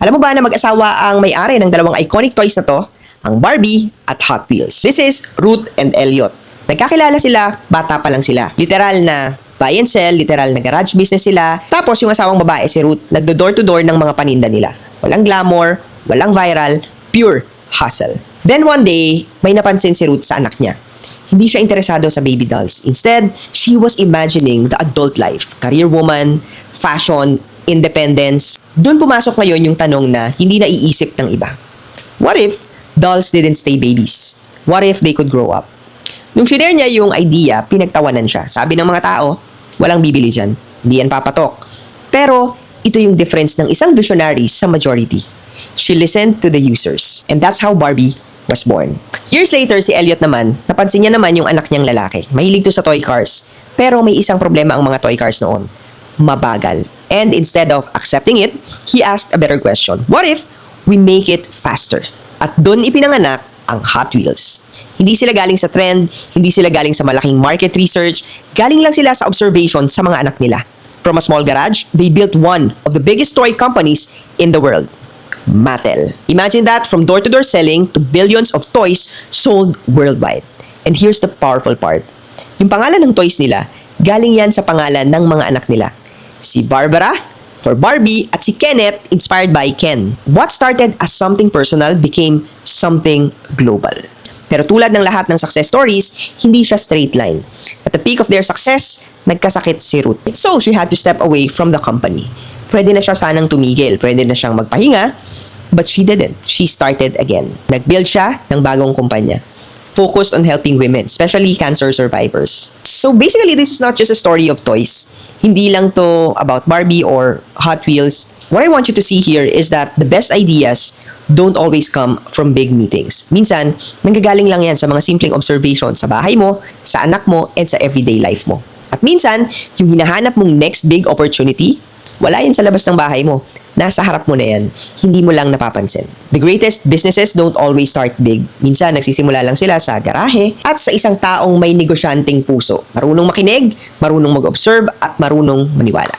Alam mo ba na mag-asawa ang may-ari ng dalawang iconic toys na to? Ang Barbie at Hot Wheels. This is Ruth and Elliot. Nagkakilala sila, bata pa lang sila. Literal na buy and sell, literal na garage business sila. Tapos yung asawang babae si Ruth, nagdo-door to door ng mga paninda nila. Walang glamour, walang viral, pure hustle. Then one day, may napansin si Ruth sa anak niya. Hindi siya interesado sa baby dolls. Instead, she was imagining the adult life. Career woman, fashion, independence. Doon pumasok ngayon yung tanong na hindi naiisip ng iba. What if dolls didn't stay babies? What if they could grow up? Nung shinare niya yung idea, pinagtawanan siya. Sabi ng mga tao, walang bibili dyan. Hindi yan papatok. Pero, ito yung difference ng isang visionary sa majority. She listened to the users. And that's how Barbie was born. Years later, si Elliot naman, napansin niya naman yung anak niyang lalaki. Mahilig to sa toy cars. Pero may isang problema ang mga toy cars noon. Mabagal. And instead of accepting it, he asked a better question. What if we make it faster? At doon ipinanganak ang Hot Wheels. Hindi sila galing sa trend, hindi sila galing sa malaking market research, galing lang sila sa observation sa mga anak nila. From a small garage, they built one of the biggest toy companies in the world. Mattel. Imagine that, from door-to-door selling to billions of toys sold worldwide. And here's the powerful part. Yung pangalan ng toys nila, galing yan sa pangalan ng mga anak nila. Si Barbara for Barbie at si Kenneth inspired by Ken. What started as something personal became something global. Pero tulad ng lahat ng success stories, hindi siya straight line. At the peak of their success, nagkasakit si Ruth. So she had to step away from the company. Pwede na siya sanang tumigil, pwede na siyang magpahinga, but she didn't. She started again. Nag-build siya ng bagong kumpanya, focused on helping women, especially cancer survivors. So basically, this is not just a story of toys. Hindi lang to about Barbie or Hot Wheels. What I want you to see here is that the best ideas don't always come from big meetings. Minsan, nanggagaling lang yan sa mga simpleng observation sa bahay mo, sa anak mo, and sa everyday life mo. At minsan, yung hinahanap mong next big opportunity, wala yan sa labas ng bahay mo. Nasa harap mo na yan. Hindi mo lang napapansin. The greatest businesses don't always start big. Minsan, nagsisimula lang sila sa garahe at sa isang taong may negosyanteng puso. Marunong makinig, marunong mag-observe, at marunong maniwala.